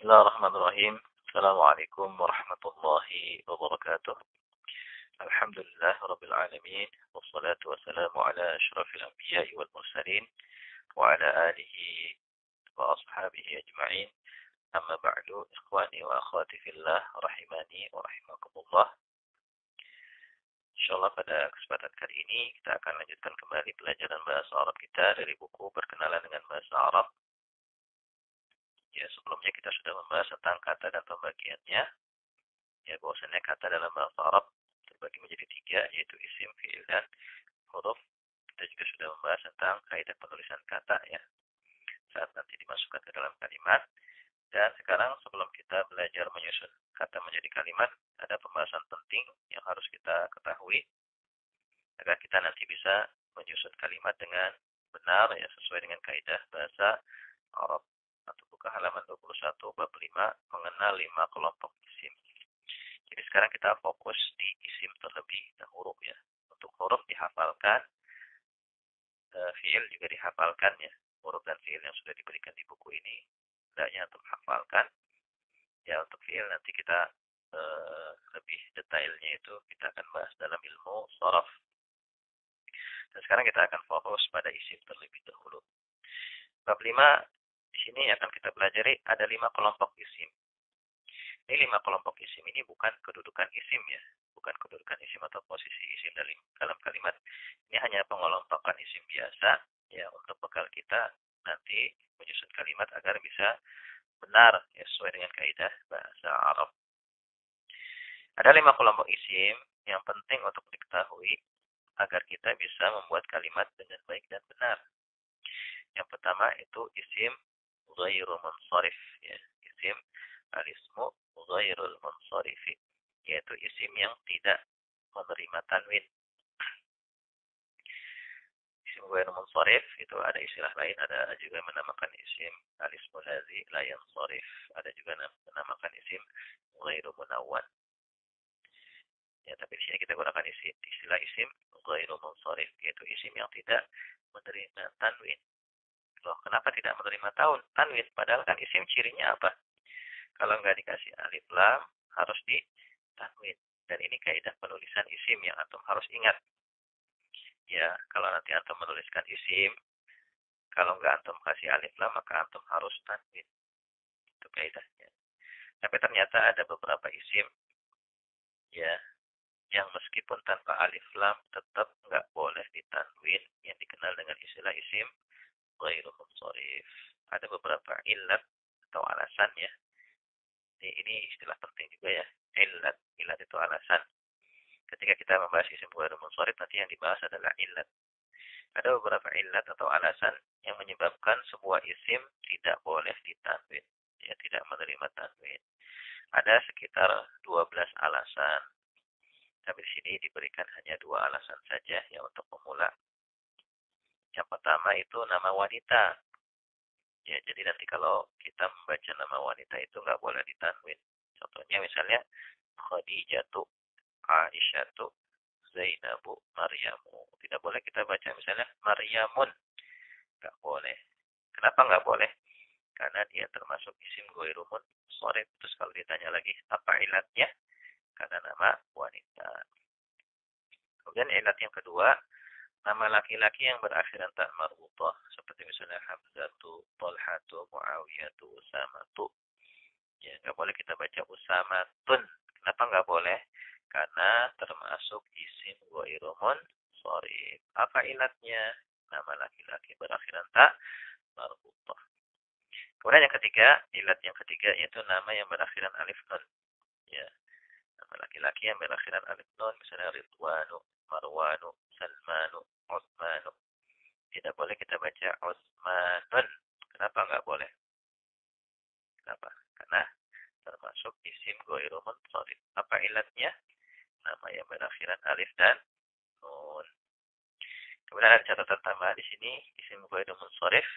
Bismillahirrahmanirrahim. Assalamualaikum warahmatullahi wabarakatuh. Alhamdulillah rabbil alamin. Wassalatu wassalamu ala asyrafil anbiya'i wal mursalin wa ala alihi wa ashabihi ajma'in. Amma ba'du, ikhwani wa akhwati fillah rahimani wa rahimakumullah. Insyaallah pada kesempatan kali ini kita akan lanjutkan kembali pelajaran bahasa Arab kita dari buku Perkenalan dengan Bahasa Arab. Ya, sebelumnya kita sudah membahas tentang kata dan pembagiannya. Ya, bahwasanya kata dalam bahasa Arab terbagi menjadi tiga, yaitu isim, fi'il, dan huruf. Kita juga sudah membahas tentang kaidah penulisan kata ya, saat nanti dimasukkan ke dalam kalimat. Dan sekarang sebelum kita belajar menyusun kata menjadi kalimat, ada pembahasan penting yang harus kita ketahui agar kita nanti bisa menyusun kalimat dengan benar ya, sesuai dengan kaidah bahasa Arab. Atau buka halaman 21 bab 5 mengenal 5 kelompok isim. Jadi sekarang kita fokus di isim terlebih dahulu ya. Untuk huruf dihafalkan, fiil juga dihafalkan ya. Huruf dan fiil yang sudah diberikan di buku ini hendaknya untuk hafalkan. Ya, untuk fiil nanti kita lebih detailnya itu kita akan bahas dalam ilmu shoraf. Dan sekarang kita akan fokus pada isim terlebih dahulu. Bab 5 di sini akan kita pelajari ada 5 kelompok isim. Ini 5 kelompok isim ini bukan kedudukan isim ya, bukan kedudukan isim atau posisi isim dalam kalimat. Ini hanya pengelompokan isim biasa ya, untuk bekal kita nanti menyusun kalimat agar bisa benar ya, sesuai dengan kaidah bahasa Arab. Ada 5 kelompok isim yang penting untuk diketahui agar kita bisa membuat kalimat dengan baik dan benar. Yang pertama itu isim ghairu munsharif ya, isim al-ismu ghairul munsharif, yaitu isim yang tidak menerima tanwin. Isim ghairu munsharif itu ada istilah lain, ada juga menamakan isim al-ismu ladzi la yansharif, ada juga menamakan isim ghairu munawwan. Ya, tapi di sini kita gunakan istilah isim ghairu munsharif, yaitu isim yang tidak menerima tanwin. Loh, kenapa tidak menerima tanwin? Padahal kan isim cirinya apa? Kalau nggak dikasih alif lam, harus ditanwin. Dan ini kaidah penulisan isim yang antum harus ingat. Ya, kalau nanti antum menuliskan isim, kalau nggak antum kasih alif lam, maka antum harus tanwin. Itu kaidahnya. Tapi ternyata ada beberapa isim, ya, yang meskipun tanpa alif lam tetap nggak boleh ditanwin, yang dikenal dengan istilah isim ghairu munsharif. Ada beberapa illat atau alasan ya. Ini istilah penting juga ya. Illat itu alasan. Ketika kita membahas isim ghairu munsharif, nanti yang dibahas adalah illat. Ada beberapa illat atau alasan yang menyebabkan sebuah isim tidak boleh ditanwin, ya, tidak menerima tanwin. Ada sekitar 12 alasan. Tapi di sini diberikan hanya 2 alasan saja ya untuk pemula. Yang pertama itu nama wanita. Ya, jadi nanti kalau kita membaca nama wanita itu nggak boleh ditanwin. Contohnya misalnya Khadijatu, Aisyatu, Zainabu, Maryamu. Tidak boleh kita baca misalnya Maryamun. Nggak boleh. Kenapa nggak boleh? Karena dia termasuk isim ghairu munsharif. Terus kalau ditanya lagi apa ilatnya? Karena nama wanita. Kemudian ilat yang kedua, nama laki-laki yang berakhiran ta marbutah, seperti misalnya Hamzatu, Talhatu, Muawiyatu, Usamatu. Ya, nggak boleh kita baca Usamatun. Kenapa nggak boleh? Karena termasuk isim ghairu munsharif. Apa ilatnya? Nama laki-laki berakhiran ta marbutah. Kemudian yang ketiga, ilat yang ketiga yaitu nama yang berakhiran alif nun. Ya, nama laki-laki yang berakhiran alif nun, misalnya Ridwanu, Marwanu, Salmanu, Utsmanu. Tidak boleh kita baca Utsmanun. Kenapa nggak boleh? Kenapa? Karena termasuk isim ghairu munsharif. Apa ilatnya? Nama yang berakhiran alif dan nun. Kemudian ada catatan tambahan di sini, isim ghairu munsharif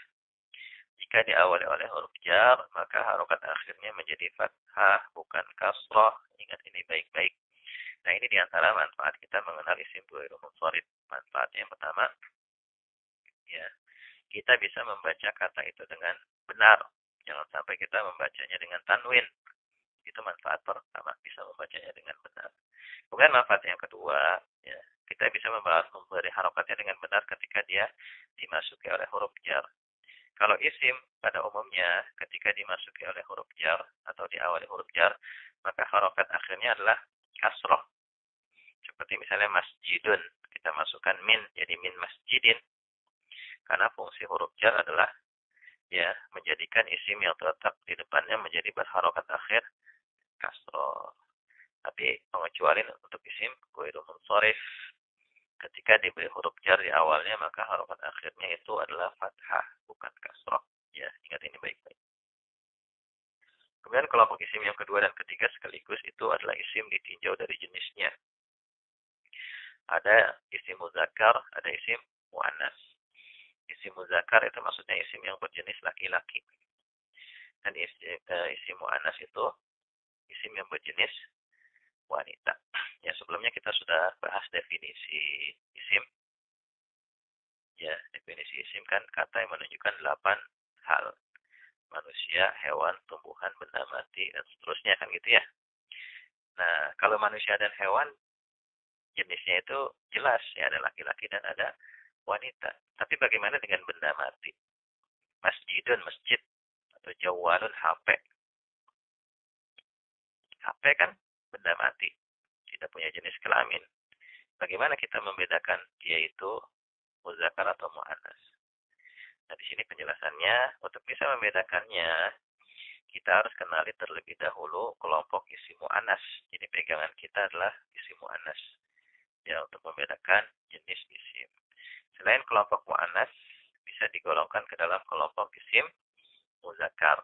jika diawali oleh huruf jar, maka harokat akhirnya menjadi fathah, bukan kasrah. Ingat ini baik-baik. Nah, ini diantara manfaat kita mengenal isim ghairu munsharif. Manfaatnya yang pertama, ya, kita bisa membaca kata itu dengan benar. Jangan sampai kita membacanya dengan tanwin. Itu manfaat pertama, bisa membacanya dengan benar. Kemudian manfaat yang kedua, ya, kita bisa memberi harokatnya dengan benar ketika dia dimasuki oleh huruf jar. Kalau isim pada umumnya ketika dimasuki oleh huruf jar atau diawali huruf jar, maka harokat akhirnya adalah kasroh. Seperti misalnya masjidun, kita masukkan min, jadi min masjidin. Karena fungsi huruf jar adalah ya menjadikan isim yang terletak di depannya menjadi berharokat akhir kasroh. Tapi pengecualian untuk isim ghairu munsharif. Ketika diberi huruf jar di awalnya, maka harokat akhirnya itu adalah fathah, bukan kasroh. Ya, ingat ini baik-baik. Kemudian kelompok isim yang kedua dan ketiga sekaligus itu adalah isim ditinjau dari jenisnya. Ada isim muzakkar, ada isim muannas. Isim muzakkar itu maksudnya isim yang berjenis laki-laki. Dan isim muannas itu isim yang berjenis wanita. Ya, sebelumnya kita sudah bahas definisi isim. Ya, definisi isim kan kata yang menunjukkan 8 hal. Manusia, hewan, tumbuhan, benda mati, dan seterusnya kan gitu ya. Nah, kalau manusia dan hewan, jenisnya itu jelas ya, ada laki-laki dan ada wanita. Tapi bagaimana dengan benda mati? Masjidun, masjid, atau jawalun, HP. HP kan benda mati, tidak punya jenis kelamin. Bagaimana kita membedakan dia itu muzakkar atau muannas? Nah, di sini penjelasannya, untuk bisa membedakannya, kita harus kenali terlebih dahulu kelompok isim muannas. Jadi pegangan kita adalah isim muannas. Ya, untuk membedakan jenis isim. Selain kelompok muannas, bisa digolongkan ke dalam kelompok isim muzakkar.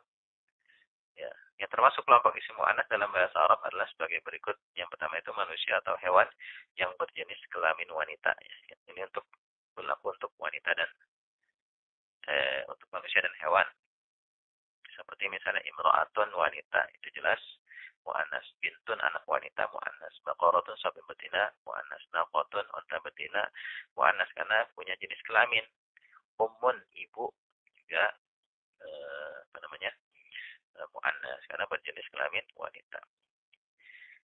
Ya, yang termasuk kelompok isim muannas dalam bahasa Arab adalah sebagai berikut. Yang pertama itu manusia atau hewan yang berjenis kelamin wanita. Ya, ini untuk berlaku untuk wanita dan untuk manusia dan hewan. Seperti misalnya imra'atun wanita, itu jelas mu'annas. Bintun anak wanita mu'annas. Baqaratun sapi betina mu'annas. Naqatun unta betina mu'annas karena punya jenis kelamin. Ummun ibu juga mu'annas karena berjenis kelamin wanita.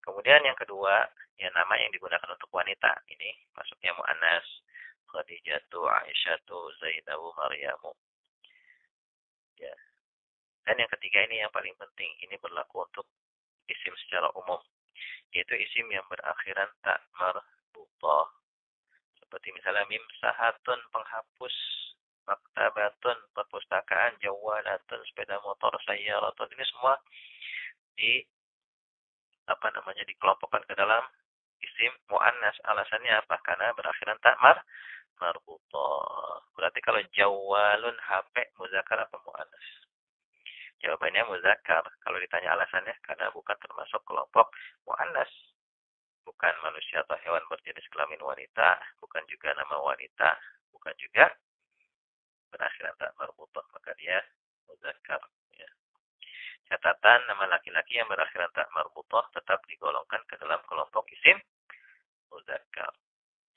Kemudian yang kedua, ya nama yang digunakan untuk wanita. Ini masuknya mu'annas. Khadijatu, Aisyatu, Zainabu, Maryamu. Ya. Dan yang ketiga ini yang paling penting, ini berlaku untuk isim secara umum, yaitu isim yang berakhiran tak marbutah. Seperti misalnya mim sahatun penghapus, maktabatun perpustakaan, jawalatun sepeda motor, sayyaratun. Ini semua dikelompokkan ke dalam isim muannas. Alasannya apa? Karena berakhiran tak marbutah. Berarti kalau jawalun HP muzakkar apa muannas? Jawabannya muzakkar. Kalau ditanya alasannya, karena bukan termasuk kelompok mu'annas. Bukan manusia atau hewan berjenis kelamin wanita, bukan juga nama wanita, bukan juga berakhiran tak marbutah, maka dia muzakkar. Ya. Catatan, nama laki-laki yang berakhiran tak marbutah tetap digolongkan ke dalam kelompok isim muzakkar.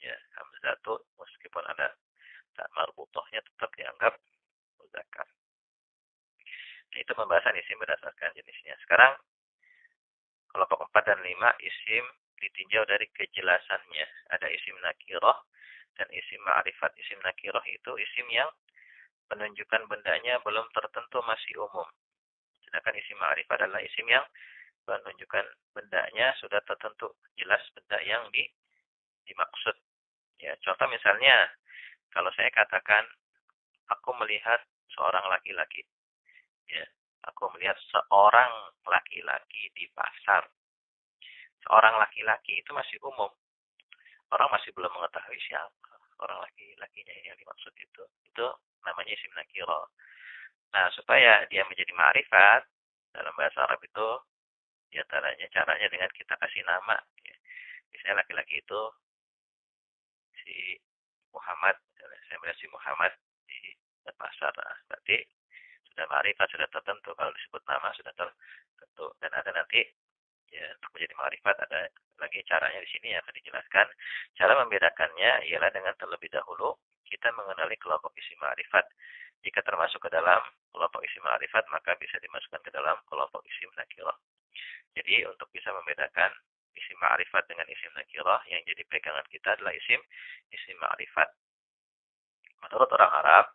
Ya, hamzatu meskipun ada tak marbutahnya tetap dianggap muzakkar. Itu pembahasan isim berdasarkan jenisnya. Sekarang kelompok 4 dan 5 isim ditinjau dari kejelasannya. Ada isim nakirah dan isim ma'rifat. Isim nakirah itu isim yang menunjukkan bendanya belum tertentu, masih umum. Sedangkan isim ma'rifat adalah isim yang menunjukkan bendanya sudah tertentu, jelas benda yang dimaksud. Ya, contoh misalnya kalau saya katakan aku melihat seorang laki-laki. Ya, aku melihat seorang laki-laki di pasar. Seorang laki-laki itu masih umum. Orang masih belum mengetahui siapa orang laki-lakinya yang dimaksud itu. Itu namanya isim nakirah. Nah, supaya dia menjadi ma'rifat dalam bahasa Arab itu diantaranya caranya dengan kita kasih nama. Ya. Misalnya laki-laki itu si Muhammad. Misalnya saya melihat si Muhammad di pasar. Nah, berarti sudah ma'rifat, sudah tertentu. Kalau disebut nama sudah tertentu. Dan ada nanti ya, untuk menjadi ma'rifat ada lagi caranya di sini yang akan dijelaskan. Cara membedakannya ialah dengan terlebih dahulu kita mengenali kelompok isim ma'rifat. Jika termasuk ke dalam kelompok isim ma'rifat, maka bisa dimasukkan ke dalam kelompok isim nakirah. Jadi untuk bisa membedakan isim ma'rifat dengan isim nakirah, yang jadi pegangan kita adalah isim ma'rifat. Menurut orang Arab,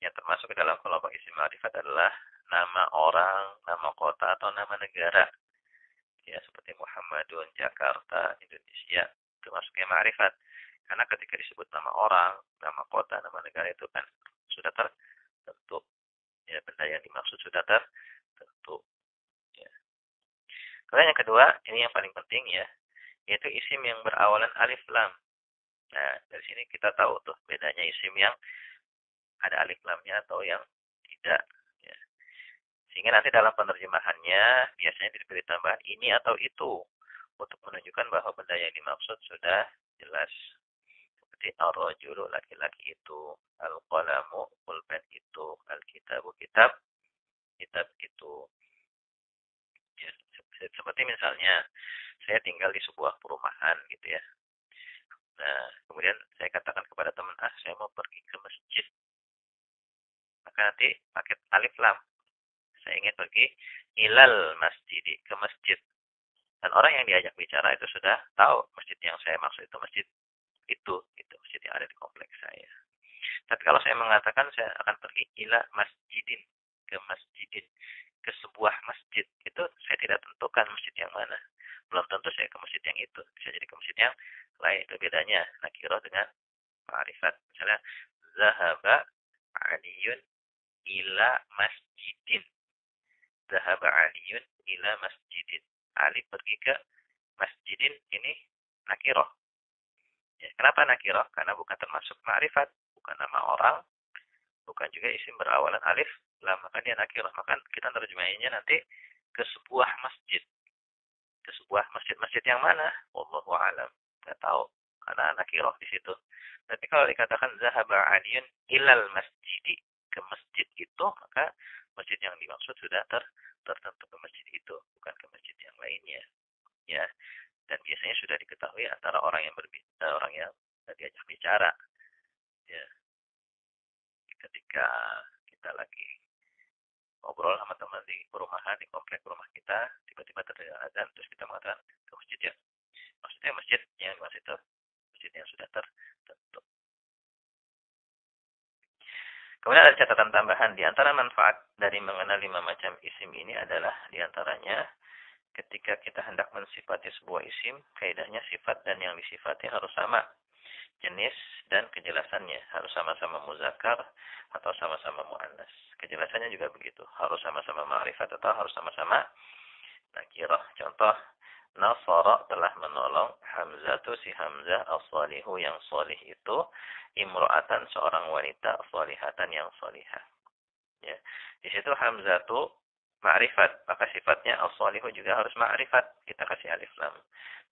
yang termasuk ke dalam kelompok isim ma'rifat adalah nama orang, nama kota, atau nama negara. Ya, seperti Muhammadun, Jakarta, Indonesia, itu masuknya ma'rifat. Karena ketika disebut nama orang, nama kota, nama negara itu kan sudah tertentu. Ya, benda yang dimaksud sudah tertentu. Ya. Kemudian yang kedua, ini yang paling penting ya, yaitu isim yang berawalan alif lam. Nah, dari sini kita tahu tuh bedanya isim yang ada alif lamnya atau yang tidak. Ya. Sehingga nanti dalam penerjemahannya biasanya diberi tambahan ini atau itu untuk menunjukkan bahwa benda yang dimaksud sudah jelas. Seperti ar-rajulu, laki-laki itu, al-qalamu, pulpen itu, al-kitabu, kitab itu. Ya, seperti misalnya saya tinggal di sebuah perumahan gitu ya. Nah, kemudian saya katakan kepada teman, saya mau pergi ke masjid. Maka nanti pakai alif lam. Saya ingin pergi ilal masjid, ke masjid. Dan orang yang diajak bicara itu sudah tahu masjid yang saya maksud itu masjid itu masjid yang ada di kompleks saya. Tapi kalau saya mengatakan saya akan pergi ila masjidin, ke masjidin, ke sebuah masjid, itu saya tidak tentukan masjid yang mana. Belum tentu saya ke masjid yang itu, bisa jadi ke masjid yang lain. Itu bedanya nakirah dengan ma'rifat. Misalnya zahaba aliyun ila masjidin. Zahaba aliyun ila masjidin. Ali pergi ke masjidin, ini nakirah. Ya, kenapa nakirah? Karena bukan termasuk ma'rifat, bukan nama orang, bukan juga isim berawalan alif lam, maka dia nakirah. Maka kita terjemahinnya nanti ke sebuah masjid. Ke sebuah masjid yang mana? Wallahu a'lam. Enggak tahu karena nakirah di situ. Tapi kalau dikatakan zahaba aliyun ilal masjidi, ke masjid itu, maka masjid yang dimaksud sudah tertentu ke masjid itu, bukan ke masjid yang lainnya. Ya. Dan biasanya sudah diketahui antara orang yang orang yang diajak bicara. Ya. Ketika kita lagi ngobrol sama teman di perumahan, di komplek rumah kita, tiba-tiba terdengar azan, terus kita mengatakan ke masjid ya. Maksudnya masjid yang dimaksud itu masjid yang sudah tertentu. Kemudian ada catatan tambahan, di antara manfaat dari mengenal 5 macam isim ini adalah di antaranya ketika kita hendak mensifati sebuah isim, kaidahnya sifat dan yang disifati harus sama. Jenis dan kejelasannya harus sama-sama muzakkar atau sama-sama muannas. Kejelasannya juga begitu, harus sama-sama ma'rifat atau harus sama-sama nakirah. Contoh, Nasara telah menolong Hamzatu, si Hamzah, as-salihu yang salih itu, imro'atan seorang wanita, salihatan yang salihah. Ya. Di situ Hamzatu ma'rifat, maka sifatnya as-salihu juga harus ma'rifat. Kita kasih alif lam.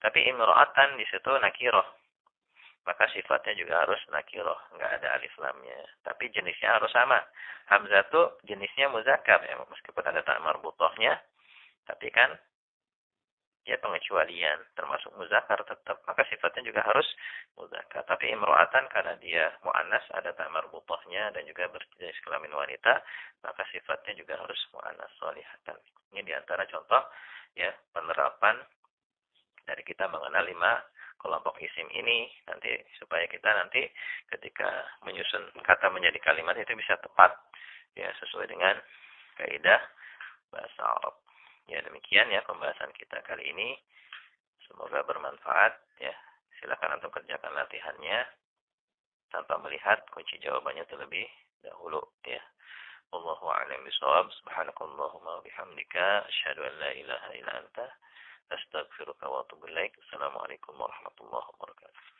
Tapi imro'atan di situ nakirah. Maka sifatnya juga harus nakirah, enggak ada alif lamnya. Tapi jenisnya harus sama. Hamzatu jenisnya muzakkar ya, meskipun ada ta' marbuthahnya, tapi kan ya pengecualian, termasuk muzakkar tetap, maka sifatnya juga harus muzakkar. Tapi imro'atan karena dia muannas, ada ta' marbuthahnya dan juga berjenis kelamin wanita, maka sifatnya juga harus muannas salihatan. Ini diantara contoh ya penerapan dari kita mengenal 5 kelompok isim ini, nanti supaya kita nanti ketika menyusun kata menjadi kalimat itu bisa tepat ya, sesuai dengan kaidah bahasa Arab. Ya, demikian ya pembahasan kita kali ini. Semoga bermanfaat ya. Silakan untuk kerjakan latihannya tanpa melihat kunci jawabannya terlebih dahulu ya. Wallahu a'lam bishawab. Subhanakallahumma bihamdika asyhadu an la ilaha illa anta astaghfiruka wa atubu ilaik. Assalamualaikum warahmatullahi wabarakatuh.